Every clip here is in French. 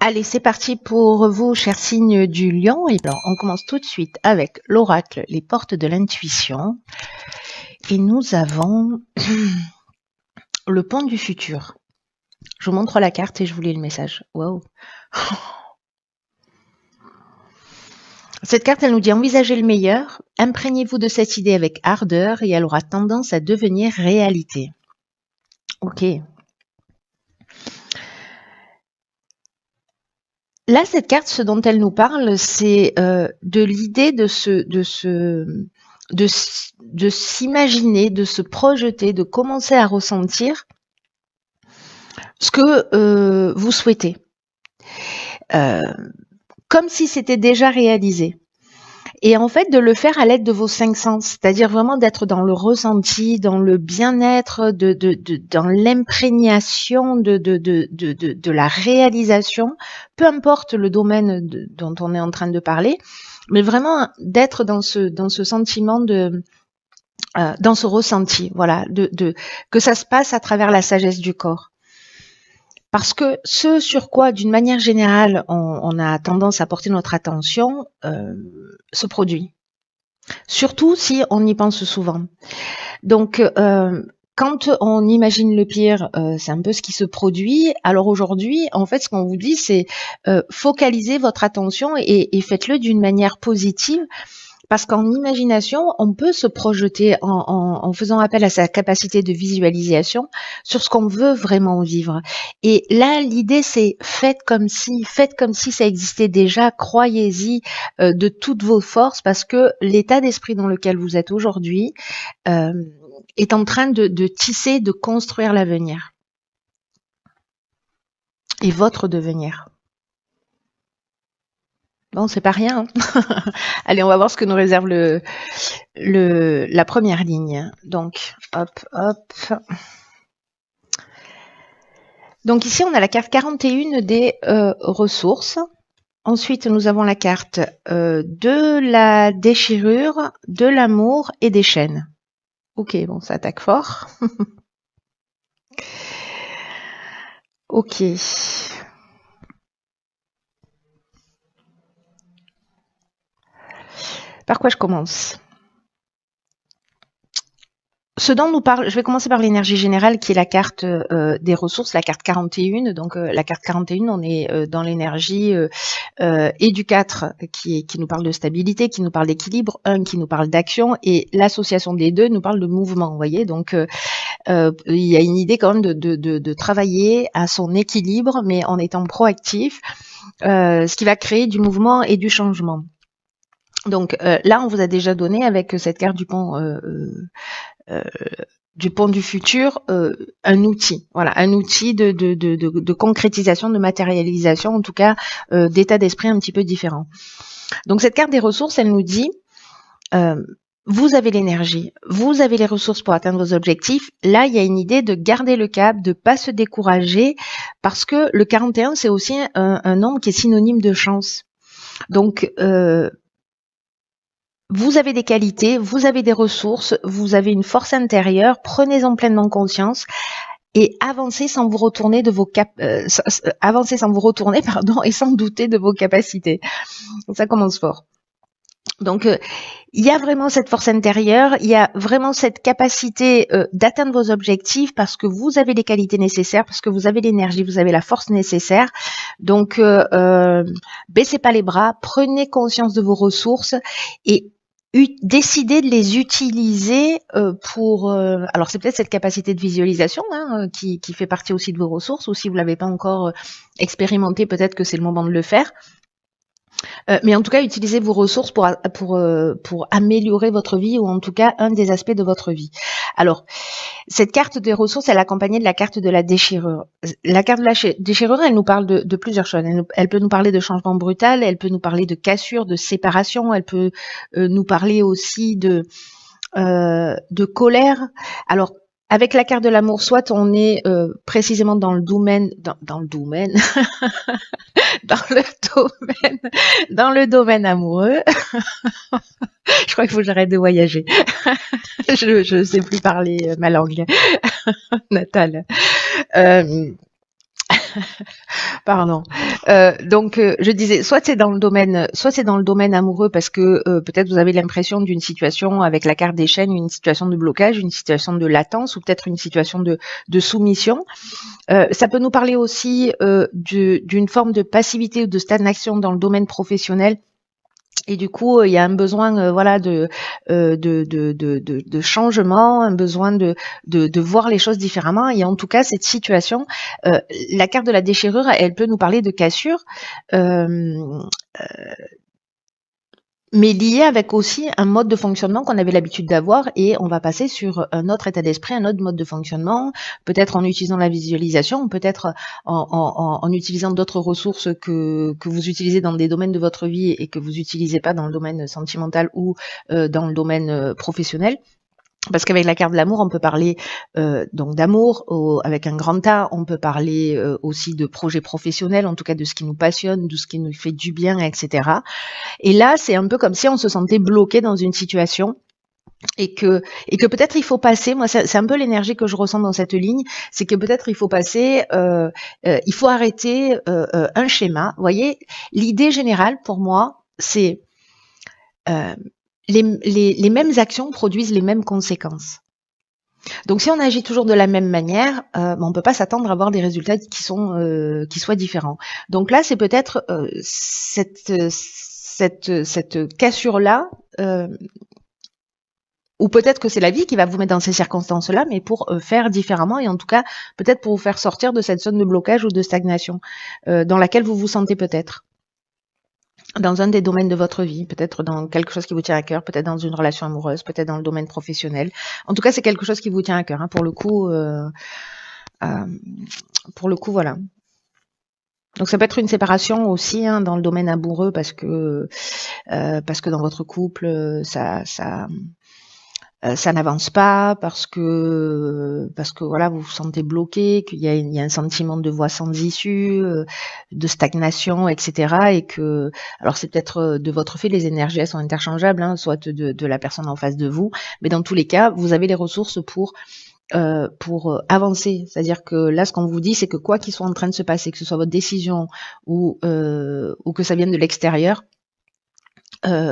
Allez, c'est parti pour vous, chers signes du lion. Et alors, on commence tout de suite avec l'oracle, les portes de l'intuition. Et nous avons le pont du futur. Je vous montre la carte et je vous lis le message. Waouh. Cette carte, elle nous dit envisagez le meilleur, imprégnez-vous de cette idée avec ardeur et elle aura tendance à devenir réalité. Ok. Là, cette carte, ce dont elle nous parle, c'est de l'idée de s'imaginer, de se projeter, de commencer à ressentir ce que vous souhaitez, comme si c'était déjà réalisé. Et en fait, de le faire à l'aide de vos 5 sens, c'est-à-dire vraiment d'être dans le ressenti, dans le bien-être, dans l'imprégnation de la réalisation, peu importe le domaine dont on est en train de parler, mais vraiment d'être dans ce sentiment dans ce ressenti, voilà, que ça se passe à travers la sagesse du corps. Parce que ce sur quoi, d'une manière générale, on a tendance à porter notre attention, se produit. Surtout si on y pense souvent. Donc, quand on imagine le pire, c'est un peu ce qui se produit. Alors aujourd'hui, en fait, ce qu'on vous dit, c'est focalisez votre attention et faites-le d'une manière positive. Parce qu'en imagination, on peut se projeter en faisant appel à sa capacité de visualisation sur ce qu'on veut vraiment vivre. Et là, l'idée, c'est faites comme si ça existait déjà, croyez-y de toutes vos forces, parce que l'état d'esprit dans lequel vous êtes aujourd'hui est en train de tisser, de construire l'avenir. Et votre devenir. Bon, c'est pas rien. Hein. Allez, on va voir ce que nous réserve la première ligne. Donc, hop. Donc ici, on a la carte 41 des ressources. Ensuite, nous avons la carte de la déchirure, de l'amour et des chaînes. Ok, bon, ça attaque fort. Ok. Par quoi je commence ? Ce dont nous parle, je vais commencer par l'énergie générale qui est la carte des ressources, la carte 41. Donc la carte 41, on est dans l'énergie et du 4 qui nous parle de stabilité, qui nous parle d'équilibre, 1 qui nous parle d'action et l'association des deux nous parle de mouvement, vous voyez. Donc il y a une idée quand même de travailler à son équilibre mais en étant proactif, ce qui va créer du mouvement et du changement. Donc là, on vous a déjà donné avec cette carte du pont du futur, un outil, voilà, un outil de concrétisation, de matérialisation, en tout cas d'état d'esprit un petit peu différent. Donc cette carte des ressources, elle nous dit vous avez l'énergie, vous avez les ressources pour atteindre vos objectifs. Là, il y a une idée de garder le cap, de pas se décourager, parce que le 41, c'est aussi un nombre qui est synonyme de chance. Donc vous avez des qualités, vous avez des ressources, vous avez une force intérieure, prenez-en pleinement conscience et avancez sans vous retourner et sans douter de vos capacités. Donc ça commence fort. Donc il y a vraiment cette force intérieure, il y a vraiment cette capacité d'atteindre vos objectifs parce que vous avez les qualités nécessaires, parce que vous avez l'énergie, vous avez la force nécessaire. Donc baissez pas les bras, prenez conscience de vos ressources et décider de les utiliser pour... alors c'est peut-être cette capacité de visualisation qui fait partie aussi de vos ressources, ou si vous ne l'avez pas encore expérimenté, peut-être que c'est le moment de le faire. Mais en tout cas, utilisez vos ressources pour améliorer votre vie, ou en tout cas un des aspects de votre vie. Alors, cette carte des ressources, elle est accompagnée de la carte de la déchirure. La carte de la déchirure, elle nous parle de plusieurs choses. Elle peut nous parler de changement brutal, elle peut nous parler de cassure, de séparation, elle peut nous parler aussi de colère. Alors, avec la carte de l'amour, soit on est précisément dans le domaine dans le domaine amoureux. Je crois qu'il faut que j'arrête de voyager. Je sais plus parler ma langue natale. Pardon. Je disais, soit c'est dans le domaine amoureux parce que peut-être vous avez l'impression d'une situation avec la carte des chaînes, une situation de blocage, une situation de latence ou peut-être une situation de soumission. Ça peut nous parler aussi d'une forme de passivité ou de stagnation dans le domaine professionnel. Et du coup, il y a un besoin, voilà, de changement, un besoin de voir les choses différemment. Et en tout cas, cette situation, la carte de la déchirure, elle peut nous parler de cassure, euh, mais liée avec aussi un mode de fonctionnement qu'on avait l'habitude d'avoir, et on va passer sur un autre état d'esprit, un autre mode de fonctionnement, peut-être en utilisant la visualisation, peut-être en utilisant d'autres ressources que vous utilisez dans des domaines de votre vie et que vous n'utilisez pas dans le domaine sentimental ou dans le domaine professionnel. Parce qu'avec la carte de l'amour, on peut parler donc d'amour avec un grand A, on peut parler aussi de projets professionnels, en tout cas de ce qui nous passionne, de ce qui nous fait du bien, etc. Et là, c'est un peu comme si on se sentait bloqué dans une situation et que peut-être il faut passer. Moi, c'est un peu l'énergie que je ressens dans cette ligne, c'est que peut-être il faut passer, il faut arrêter un schéma. Vous voyez, l'idée générale pour moi, c'est les mêmes actions produisent les mêmes conséquences. Donc, si on agit toujours de la même manière, on ne peut pas s'attendre à avoir des résultats qui soient différents. Donc là, c'est peut-être cette cassure-là, ou peut-être que c'est la vie qui va vous mettre dans ces circonstances-là, mais pour faire différemment et en tout cas, peut-être pour vous faire sortir de cette zone de blocage ou de stagnation dans laquelle vous vous sentez peut-être. Dans un des domaines de votre vie, peut-être dans quelque chose qui vous tient à cœur, peut-être dans une relation amoureuse, peut-être dans le domaine professionnel. En tout cas, c'est quelque chose qui vous tient à cœur. Hein, pour le coup, voilà. Donc ça peut être une séparation aussi hein, dans le domaine amoureux parce que dans votre couple, ça n'avance pas parce que voilà vous vous sentez bloqué, qu'il y a un sentiment de voie sans issue, de stagnation, etc. Et que alors c'est peut-être de votre fait les énergies elles sont interchangeables, hein, soit de la personne en face de vous, mais dans tous les cas vous avez les ressources pour avancer. C'est-à-dire que là, ce qu'on vous dit, c'est que quoi qu'il soit en train de se passer, que ce soit votre décision ou que ça vienne de l'extérieur,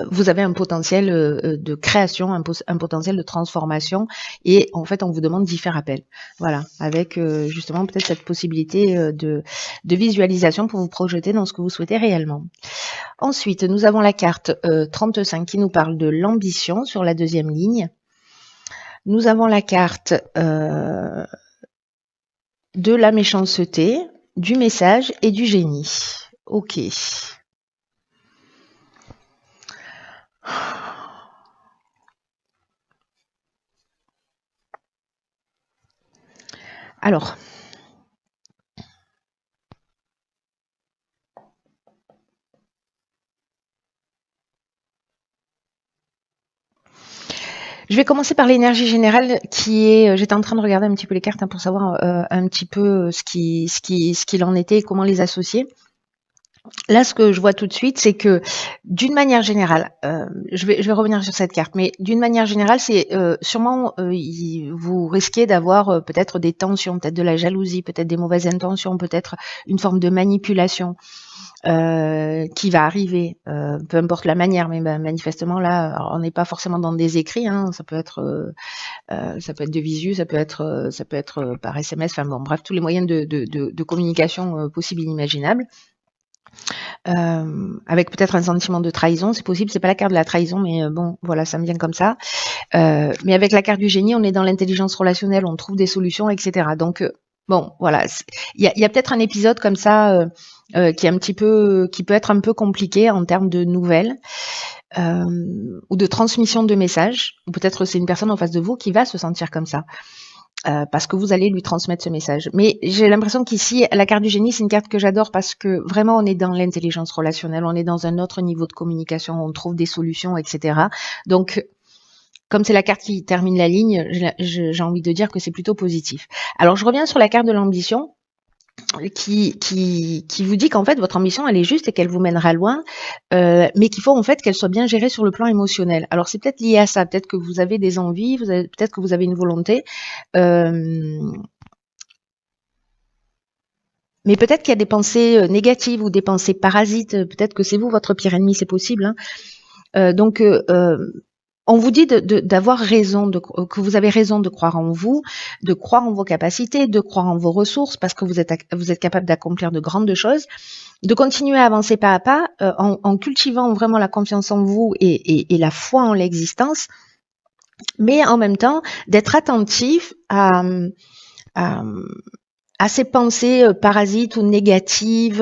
vous avez un potentiel de création, un potentiel de transformation, et en fait, on vous demande d'y faire appel. Voilà, avec justement peut-être cette possibilité de visualisation pour vous projeter dans ce que vous souhaitez réellement. Ensuite, nous avons la carte 35 qui nous parle de l'ambition sur la deuxième ligne. Nous avons la carte de la méchanceté, du message et du génie. Ok. Alors, je vais commencer par l'énergie générale qui est. J'étais en train de regarder un petit peu les cartes hein, pour savoir un petit peu ce qu'il en était et comment les associer. Là, ce que je vois tout de suite, c'est que d'une manière générale, je vais revenir sur cette carte, mais d'une manière générale, c'est sûrement vous risquez d'avoir peut-être des tensions, peut-être de la jalousie, peut-être des mauvaises intentions, peut-être une forme de manipulation. Qui va arriver, peu importe la manière, mais manifestement là, on n'est pas forcément dans des écrits, hein, ça peut être de visu, ça peut être par SMS, enfin bon, bref, tous les moyens de communication possibles et inimaginables. Avec peut-être un sentiment de trahison, c'est possible, c'est pas la carte de la trahison, mais bon, voilà, ça me vient comme ça. Mais avec la carte du génie, on est dans l'intelligence relationnelle, on trouve des solutions, etc. Donc bon, voilà, il y a peut-être un épisode comme ça qui peut être un peu compliqué en termes de nouvelles ou de transmission de messages. Ou peut-être c'est une personne en face de vous qui va se sentir comme ça. Parce que vous allez lui transmettre ce message. Mais j'ai l'impression qu'ici, la carte du génie, c'est une carte que j'adore parce que vraiment, on est dans l'intelligence relationnelle, on est dans un autre niveau de communication, on trouve des solutions, etc. Donc, comme c'est la carte qui termine la ligne, j'ai envie de dire que c'est plutôt positif. Alors, je reviens sur la carte de l'ambition qui vous dit qu'en fait votre ambition elle est juste et qu'elle vous mènera loin, mais qu'il faut en fait qu'elle soit bien gérée sur le plan émotionnel. Alors c'est peut-être lié à ça, peut-être que vous avez des envies, peut-être que vous avez une volonté, Mais peut-être qu'il y a des pensées négatives ou des pensées parasites. Peut-être que c'est vous votre pire ennemi, c'est possible. Hein. Donc, on vous dit d'avoir raison, que vous avez raison de croire en vous, de croire en vos capacités, de croire en vos ressources, parce que vous êtes capable d'accomplir de grandes choses, de continuer à avancer pas à pas, en cultivant vraiment la confiance en vous et la foi en l'existence, mais en même temps d'être attentif à ces pensées parasites ou négatives,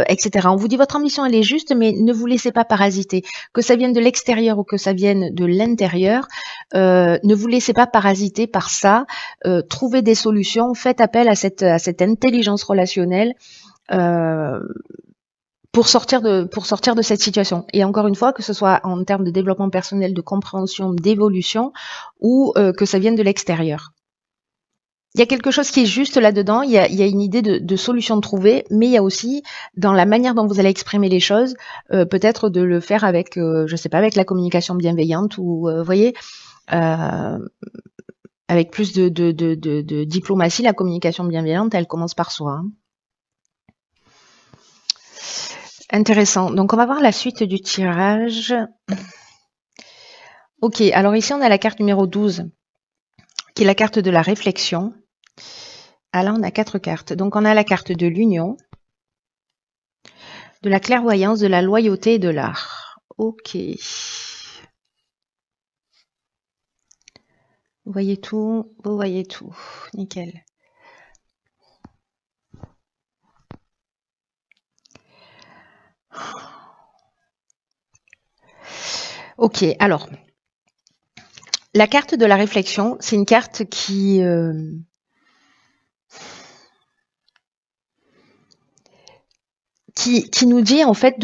etc. On vous dit votre ambition elle est juste, mais ne vous laissez pas parasiter. Que ça vienne de l'extérieur ou que ça vienne de l'intérieur, ne vous laissez pas parasiter par ça. Trouvez des solutions, faites appel à cette intelligence relationnelle pour sortir de cette situation. Et encore une fois, que ce soit en termes de développement personnel, de compréhension, d'évolution, ou que ça vienne de l'extérieur. Il y a quelque chose qui est juste là-dedans, il y a une idée de solution de trouver, mais il y a aussi, dans la manière dont vous allez exprimer les choses, peut-être de le faire avec, je sais pas, avec la communication bienveillante, ou, voyez, avec plus de diplomatie, la communication bienveillante, elle commence par soi. Hein. Intéressant. Donc, on va voir la suite du tirage. Ok, alors ici, on a la carte numéro 12, qui est la carte de la réflexion. Ah là, on a 4 cartes. Donc, on a la carte de l'union, de la clairvoyance, de la loyauté et de l'art. Ok. Vous voyez tout, vous voyez tout. Nickel. Ok, alors, la carte de la réflexion, c'est une carte qui nous dit en fait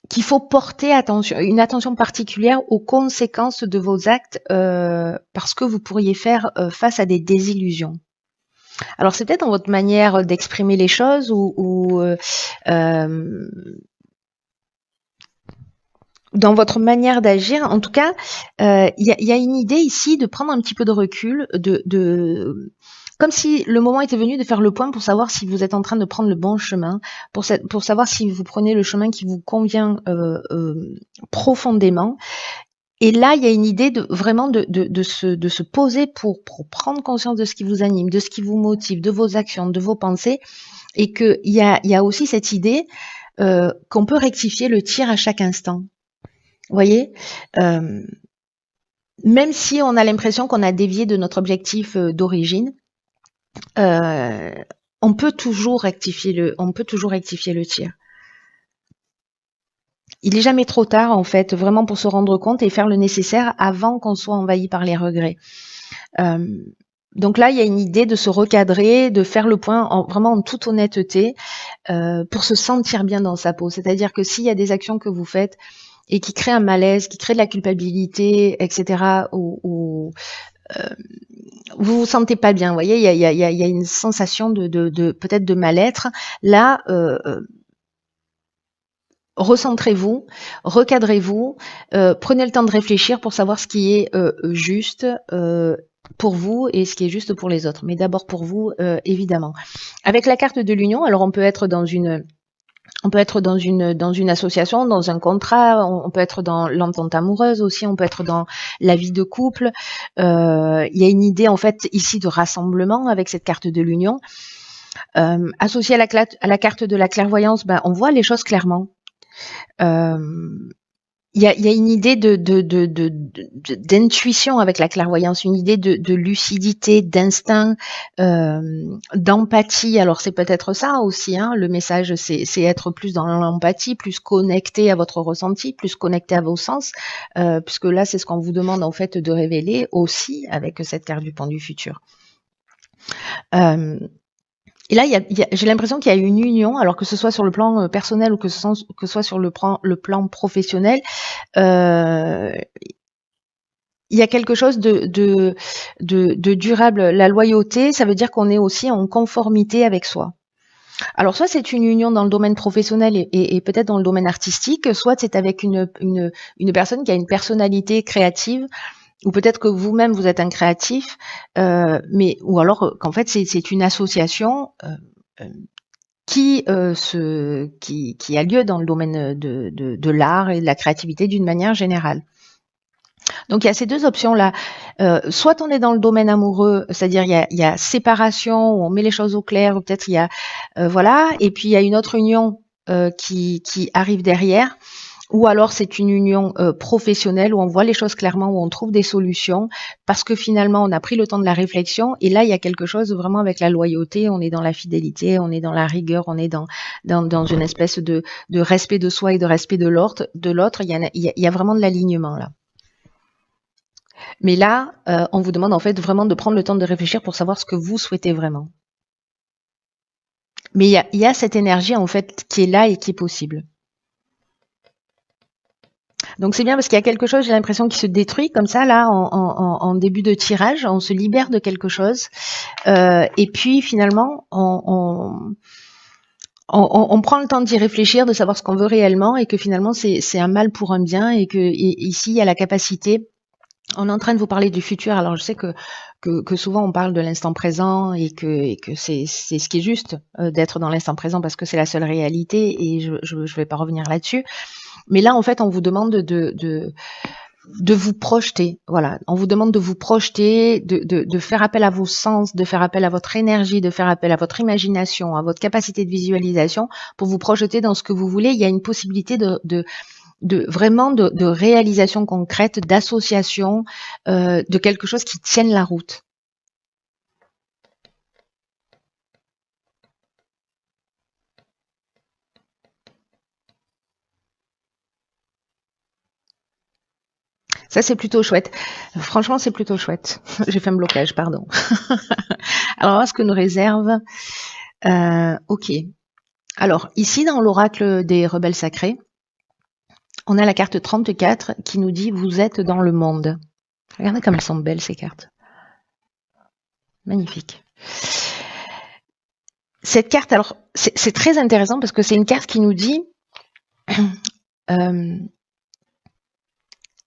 qu'il faut porter une attention particulière aux conséquences de vos actes parce que vous pourriez faire face à des désillusions. Alors c'est peut-être dans votre manière d'exprimer les choses ou dans votre manière d'agir. En tout cas, il y a une idée ici de prendre un petit peu de recul, comme si le moment était venu de faire le point pour savoir si vous êtes en train de prendre le bon chemin, pour savoir si vous prenez le chemin qui vous convient profondément. Et là, il y a une idée de vraiment de se poser pour prendre conscience de ce qui vous anime, de ce qui vous motive, de vos actions, de vos pensées, et qu'il y a aussi cette idée qu'on peut rectifier le tir à chaque instant. Vous voyez, même si on a l'impression qu'on a dévié de notre objectif d'origine, on peut toujours rectifier le tir. Il est jamais trop tard en fait, vraiment pour se rendre compte et faire le nécessaire avant qu'on soit envahi par les regrets. Donc là, il y a une idée de se recadrer, de faire le point vraiment en toute honnêteté pour se sentir bien dans sa peau. C'est-à-dire que s'il y a des actions que vous faites et qui créent un malaise, qui créent de la culpabilité, etc., ou vous vous sentez pas bien, vous voyez, il y a une sensation de peut-être de mal-être. Là, recentrez-vous, recadrez-vous, prenez le temps de réfléchir pour savoir ce qui est juste pour vous et ce qui est juste pour les autres. Mais d'abord pour vous, évidemment. Avec la carte de l'union, alors on peut être dans une association, dans un contrat, on peut être dans l'entente amoureuse aussi, on peut être dans la vie de couple. Il y a une idée en fait ici de rassemblement avec cette carte de l'union. Associée à la carte de la clairvoyance, on voit les choses clairement. Il y a une idée d'intuition avec la clairvoyance, une idée de lucidité, d'instinct, d'empathie. Alors c'est peut-être ça aussi, hein, le message, c'est être plus dans l'empathie, plus connecté à votre ressenti, plus connecté à vos sens, puisque là c'est ce qu'on vous demande en fait de révéler aussi avec cette carte du pont du futur. Et là, j'ai l'impression qu'il y a une union, alors que ce soit sur le plan personnel ou que ce soit sur le plan professionnel, il y a quelque chose de durable. La loyauté, ça veut dire qu'on est aussi en conformité avec soi. Alors, soit c'est une union dans le domaine professionnel et peut-être dans le domaine artistique, soit c'est avec une personne qui a une personnalité créative ou peut-être que vous-même vous êtes un créatif, mais ou alors qu'en fait c'est une association qui a lieu dans le domaine de l'art et de la créativité d'une manière générale. Donc il y a ces deux options-là. Soit on est dans le domaine amoureux, c'est-à-dire il y a séparation, où on met les choses au clair, ou peut-être il y a voilà, et puis il y a une autre union qui arrive derrière. Ou alors c'est une union professionnelle où on voit les choses clairement, où on trouve des solutions, parce que finalement on a pris le temps de la réflexion, et là il y a quelque chose vraiment avec la loyauté, on est dans la fidélité, on est dans la rigueur, on est dans une espèce de respect de soi et de respect de l'autre, il y a vraiment de l'alignement là. Mais là, on vous demande en fait vraiment de prendre le temps de réfléchir pour savoir ce que vous souhaitez vraiment. Mais il y a cette énergie en fait qui est là et qui est possible. Donc c'est bien parce qu'il y a quelque chose, j'ai l'impression, qui se détruit comme ça là en début de tirage, on se libère de quelque chose et puis finalement on prend le temps d'y réfléchir, de savoir ce qu'on veut réellement, et que finalement c'est un mal pour un bien, et que ici il y a la capacité. On est en train de vous parler du futur. Alors je sais que souvent on parle de l'instant présent, et que c'est ce qui est juste d'être dans l'instant présent parce que c'est la seule réalité, et je vais pas revenir là-dessus. Mais là, en fait, on vous demande de vous projeter. Voilà, on vous demande de vous projeter, de faire appel à vos sens, de faire appel à votre énergie, de faire appel à votre imagination, à votre capacité de visualisation pour vous projeter dans ce que vous voulez. Il y a une possibilité vraiment de réalisation concrète, d'association, de quelque chose qui tienne la route. Ça, c'est plutôt chouette. Franchement, c'est plutôt chouette. J'ai fait un blocage, pardon. Alors, ce que nous réserve... ok. Alors, ici, dans l'oracle des rebelles sacrés, on a la carte 34 qui nous dit « Vous êtes dans le monde ». Regardez comme elles sont belles, ces cartes. Magnifique. Cette carte, alors, c'est très intéressant parce que c'est une carte qui nous dit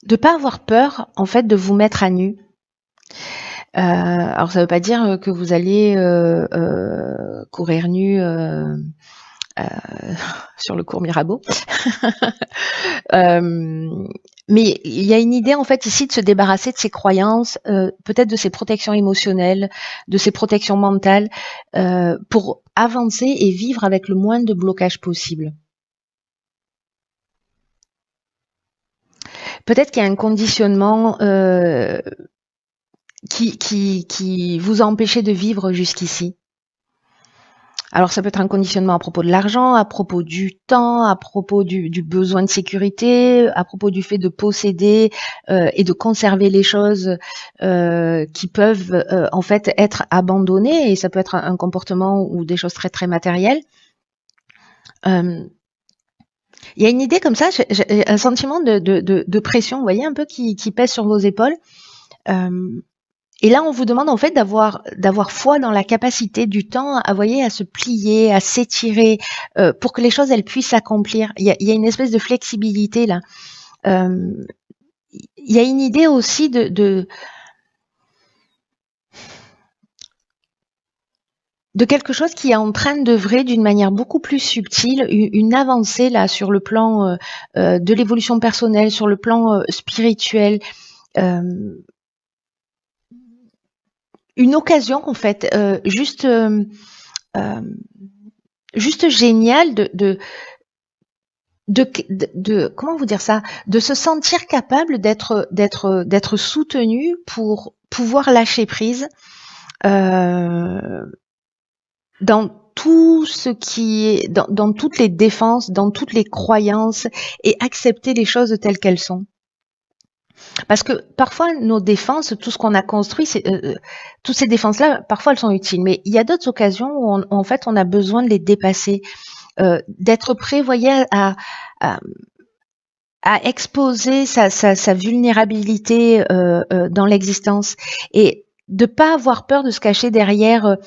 de pas avoir peur, en fait, de vous mettre à nu. Alors, ça veut pas dire que vous allez courir nu sur le cours Mirabeau. Mais il y a une idée en fait ici de se débarrasser de ses croyances, peut-être de ses protections émotionnelles, de ses protections mentales, pour avancer et vivre avec le moins de blocage possible. Peut-être qu'il y a un conditionnement qui vous a empêché de vivre jusqu'ici. Alors ça peut être un conditionnement à propos de l'argent, à propos du temps, à propos du besoin de sécurité, à propos du fait de posséder et de conserver les choses qui peuvent en fait être abandonnées, et ça peut être un comportement ou des choses très très matérielles. Il y a une idée comme ça, j'ai un sentiment de pression, vous voyez, un peu qui pèse sur vos épaules. Et là, on vous demande en fait d'avoir foi dans la capacité du temps, à se plier, à s'étirer, pour que les choses elles puissent s'accomplir. Il y a une espèce de flexibilité là. Il y a une idée aussi de quelque chose qui est en train d'œuvrer d'une manière beaucoup plus subtile, une avancée là sur le plan de l'évolution personnelle, sur le plan spirituel. Une occasion en fait, juste géniale de comment vous dire ça, de se sentir capable d'être soutenu pour pouvoir lâcher prise dans tout ce qui est dans toutes les défenses, dans toutes les croyances, et accepter les choses telles qu'elles sont. Parce que parfois nos défenses, tout ce qu'on a construit, toutes ces défenses-là, parfois elles sont utiles, mais il y a d'autres occasions où en fait on a besoin de les dépasser, d'être prêt, voyez, à exposer sa vulnérabilité dans l'existence, et de pas avoir peur de se cacher derrière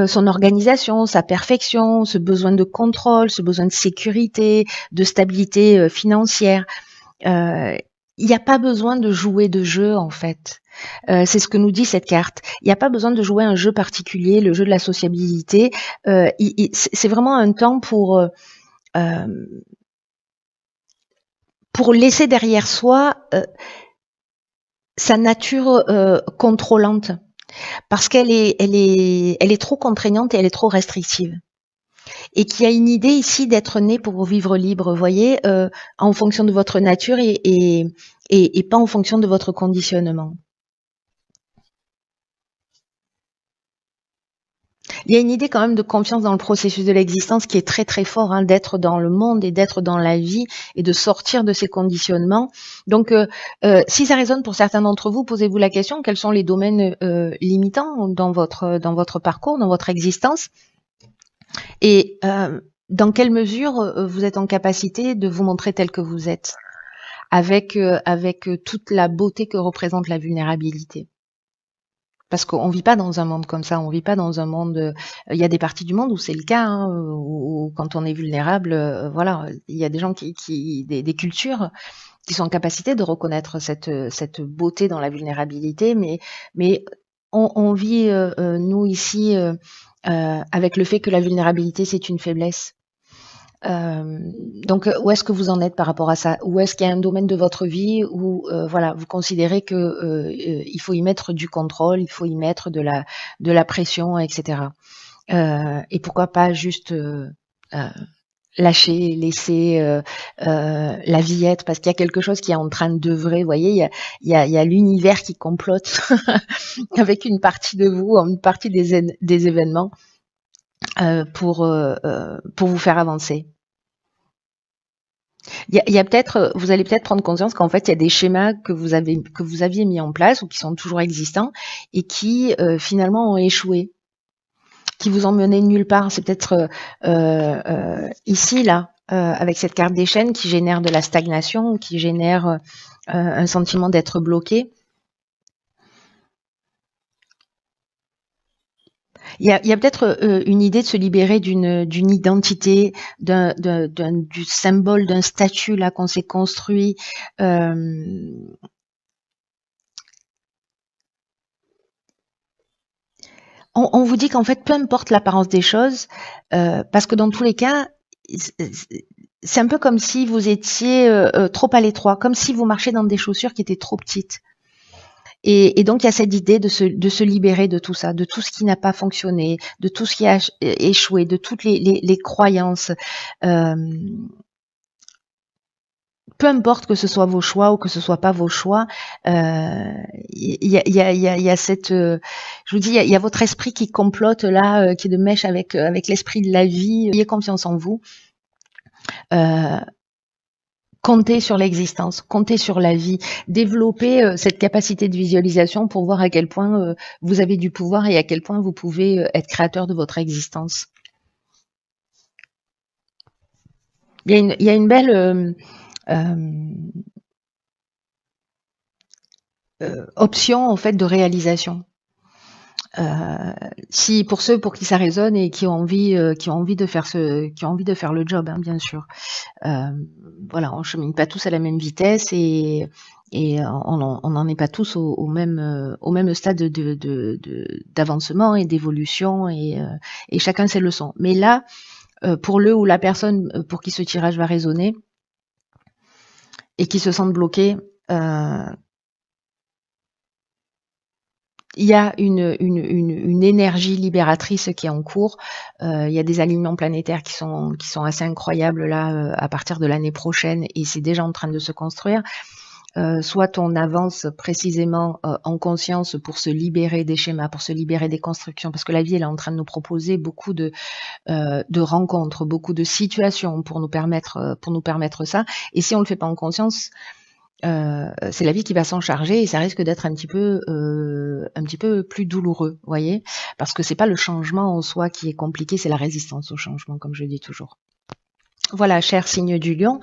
son organisation, sa perfection, ce besoin de contrôle, ce besoin de sécurité, de stabilité financière. il n'y a pas besoin de jouer de jeu, en fait. C'est ce que nous dit cette carte. Il n'y a pas besoin de jouer un jeu particulier, le jeu de la sociabilité. C'est vraiment un temps pour laisser derrière soi sa nature contrôlante, parce qu'elle est trop contraignante et elle est trop restrictive. Et qu'il y a une idée ici d'être né pour vivre libre, vous voyez, en fonction de votre nature et pas en fonction de votre conditionnement. Il y a une idée quand même de confiance dans le processus de l'existence qui est très très fort, hein, d'être dans le monde et d'être dans la vie et de sortir de ces conditionnements. Donc, si ça résonne pour certains d'entre vous, posez-vous la question, quels sont les domaines limitants dans votre parcours, dans votre existence, et dans quelle mesure vous êtes en capacité de vous montrer tel que vous êtes, avec toute la beauté que représente la vulnérabilité. Parce qu'on vit pas dans un monde comme ça, on vit pas dans un monde. Il y a des parties du monde où c'est le cas, hein, où quand on est vulnérable, voilà, il y a des gens des cultures qui sont en capacité de reconnaître cette beauté dans la vulnérabilité, mais on vit nous ici avec le fait que la vulnérabilité c'est une faiblesse. Donc, où est-ce que vous en êtes par rapport à ça? Ou est-ce qu'il y a un domaine de votre vie où, voilà, vous considérez que il faut y mettre du contrôle, il faut y mettre de la pression, etc. Et pourquoi pas juste lâcher, laisser la vie être, parce qu'il y a quelque chose qui est en train d'œuvrer. Vous voyez, il y a l'univers qui complote avec une partie de vous, une partie des événements. Pour vous faire avancer. Il y a peut-être, vous allez peut-être prendre conscience qu'en fait, il y a des schémas que vous aviez mis en place ou qui sont toujours existants et qui finalement ont échoué, qui vous ont mené nulle part. C'est peut-être ici, là, avec cette carte des chaînes qui génère de la stagnation, qui génère un sentiment d'être bloqué. Il y a peut-être une idée de se libérer d'une identité, du symbole, d'un statut là qu'on s'est construit. On vous dit qu'en fait, peu importe l'apparence des choses, parce que dans tous les cas, c'est un peu comme si vous étiez trop à l'étroit, comme si vous marchiez dans des chaussures qui étaient trop petites. Et donc, il y a cette idée de se libérer de tout ça, de tout ce qui n'a pas fonctionné, de tout ce qui a échoué, de toutes les croyances. Peu importe que ce soit vos choix ou que ce soit pas vos choix, il y a cette, je vous dis, il y a votre esprit qui complote là, qui est de mèche avec l'esprit de la vie. Ayez confiance en vous. Comptez sur l'existence, comptez sur la vie, développez cette capacité de visualisation pour voir à quel point vous avez du pouvoir et à quel point vous pouvez être créateur de votre existence. Il y a une belle option en fait de réalisation. Si pour ceux pour qui ça résonne et qui ont envie de faire le job, hein, bien sûr. Voilà, on chemine pas tous à la même vitesse et on n'en est pas tous au même stade d'avancement et d'évolution et chacun ses leçons. Mais là, pour le ou la personne pour qui ce tirage va résonner et qui se sentent bloqués, il y a une énergie libératrice qui est en cours. Il y a des alignements planétaires qui sont assez incroyables là à partir de l'année prochaine et c'est déjà en train de se construire. Soit on avance précisément en conscience pour se libérer des schémas, pour se libérer des constructions, parce que la vie elle est en train de nous proposer beaucoup de rencontres, beaucoup de situations pour nous permettre ça. Et si on le fait pas en conscience, c'est la vie qui va s'en charger et ça risque d'être un petit peu plus douloureux, voyez, parce que c'est pas le changement en soi qui est compliqué, c'est la résistance au changement, comme je dis toujours. Voilà, cher signe du lion.